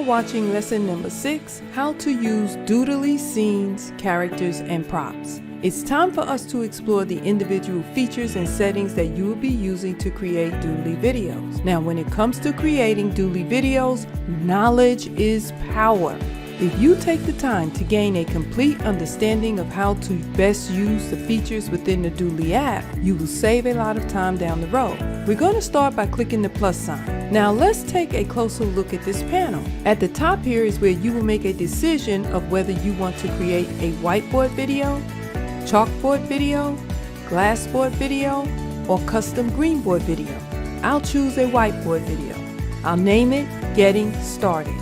watching lesson number 6, how to use Doodly scenes, characters, and props. It's time for us to explore the individual features and settings that you will be using to create Doodly videos. Now, when it comes to creating Doodly videos, knowledge is power. If you take the time to gain a complete understanding of how to best use the features within the Doodly app, you will save a lot of time down the road. We're going to start by clicking the plus sign. Now let's take a closer look at this panel. At the top here is where you will make a decision of whether you want to create a whiteboard video, chalkboard video, glassboard video, or custom greenboard video. I'll choose a whiteboard video. I'll name it Getting Started.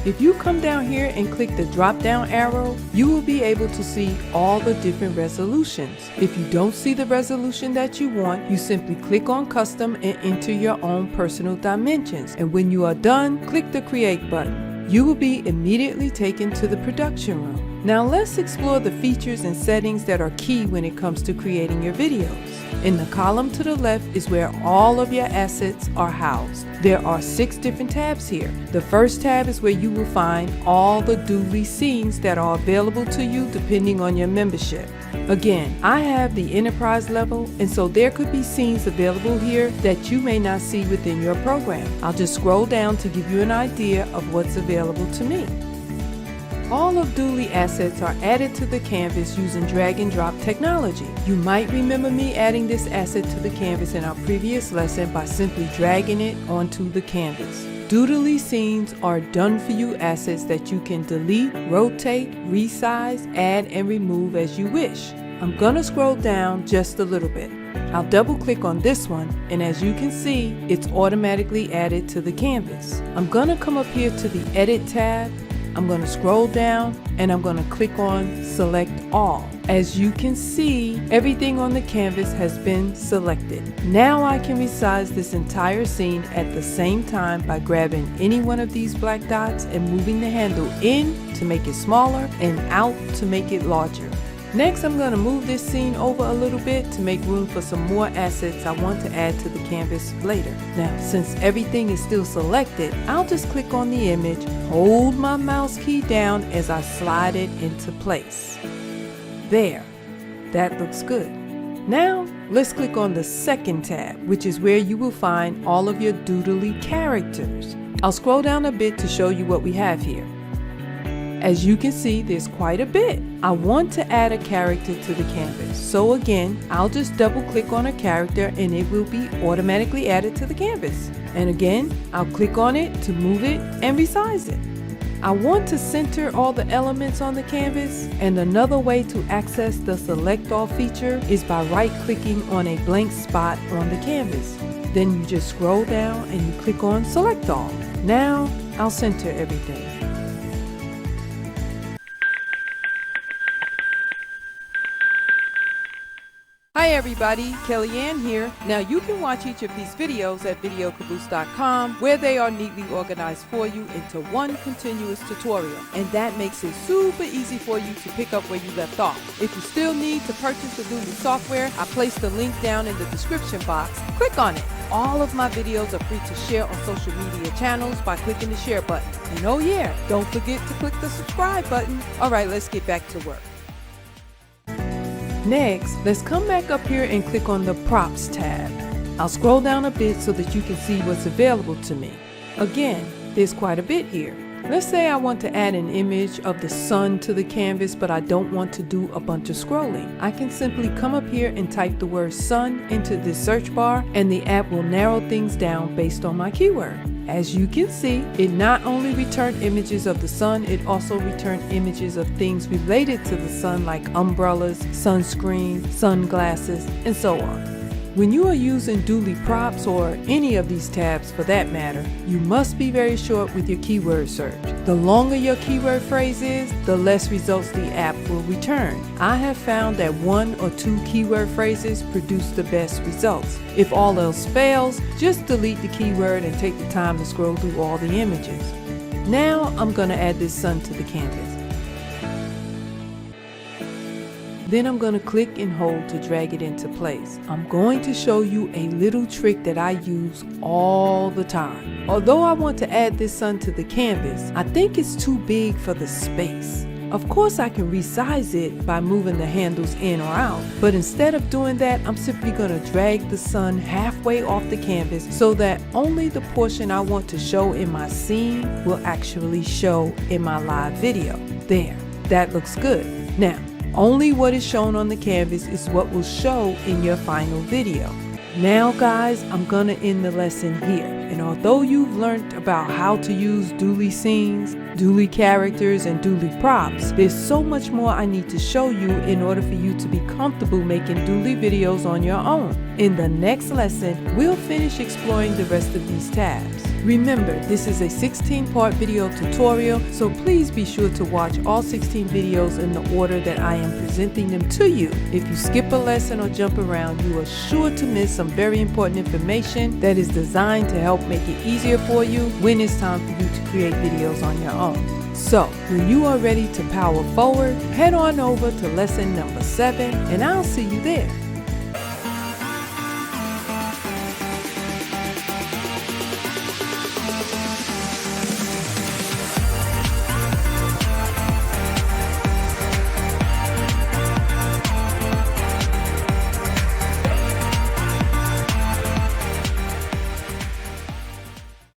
If you come down here and click the drop down arrow, you will be able to see all the different resolutions. If you don't see the resolution that you want, you simply click on custom and enter your own personal dimensions. And when you are done, click the create button. You will be immediately taken to the production room. Now let's explore the features and settings that are key when it comes to creating your videos. In the column to the left is where all of your assets are housed. There are 6 different tabs here. The first tab is where you will find all the Doodly scenes that are available to you depending on your membership. Again, I have the enterprise level, and so there could be scenes available here that you may not see within your program. I'll just scroll down to give you an idea of what's available to me. All of Doodly assets are added to the canvas using drag and drop technology. You might remember me adding this asset to the canvas in our previous lesson by simply dragging it onto the canvas. Doodly scenes are done-for-you assets that you can delete, rotate, resize, add, and remove as you wish. I'm gonna scroll down just a little bit. I'll double-click on this one, and as you can see, it's automatically added to the canvas. I'm gonna come up here to the Edit tab. I'm going to scroll down and I'm going to click on Select All. As you can see, everything on the canvas has been selected. Now I can resize this entire scene at the same time by grabbing any one of these black dots and moving the handle in to make it smaller and out to make it larger. Next, I'm going to move this scene over a little bit to make room for some more assets I want to add to the canvas later. Now, since everything is still selected, I'll just click on the image, hold my mouse key down as I slide it into place. There, that looks good. Now, let's click on the second tab, which is where you will find all of your Doodly characters. I'll scroll down a bit to show you what we have here. As you can see, there's quite a bit. I want to add a character to the canvas. So again, I'll just double click on a character and it will be automatically added to the canvas. And again, I'll click on it to move it and resize it. I want to center all the elements on the canvas, and another way to access the Select All feature is by right-clicking on a blank spot on the canvas. Then you just scroll down and you click on Select All. Now, I'll center everything. Hi everybody, Kellyanne here. Now you can watch each of these videos at videocaboose.com, where they are neatly organized for you into one continuous tutorial, and that makes it super easy for you to pick up where you left off. If you still need to purchase the Doodle software, I placed the link down in the description box. Click on it. All of my videos are free to share on social media channels by clicking the share button. And oh yeah, don't forget to click the subscribe button. Alright, let's get back to work. Next, let's come back up here and click on the Props tab. I'll scroll down a bit so that you can see what's available to me. Again, there's quite a bit here. Let's say I want to add an image of the sun to the canvas, but I don't want to do a bunch of scrolling. I can simply come up here and type the word sun into this search bar, and the app will narrow things down based on my keyword. As you can see, it not only returned images of the sun, it also returned images of things related to the sun like umbrellas, sunscreen, sunglasses, and so on. When you are using Doodly props, or any of these tabs for that matter, you must be very short with your keyword search. The longer your keyword phrase is, the less results the app will return. I have found that 1 or 2 keyword phrases produce the best results. If all else fails, just delete the keyword and take the time to scroll through all the images. Now I'm going to add this sun to the canvas. Then I'm going to click and hold to drag it into place. I'm going to show you a little trick that I use all the time. Although I want to add this sun to the canvas, I think it's too big for the space. Of course, I can resize it by moving the handles in or out, but instead of doing that, I'm simply going to drag the sun halfway off the canvas so that only the portion I want to show in my scene will actually show in my live video. There, that looks good. Now, only what is shown on the canvas is what will show in your final video. Now guys, I'm gonna end the lesson here. And although you've learned about how to use Doodly scenes, Doodly characters, and Doodly props, there's so much more I need to show you in order for you to be comfortable making Doodly videos on your own. In the next lesson, we'll finish exploring the rest of these tabs. Remember, this is a 16-part video tutorial, so please be sure to watch all 16 videos in the order that I am presenting them to you. If you skip a lesson or jump around, you are sure to miss some very important information that is designed to help make it easier for you when it's time for you to create videos on your own. So, when you are ready to power forward, head on over to lesson number 7, and I'll see you there.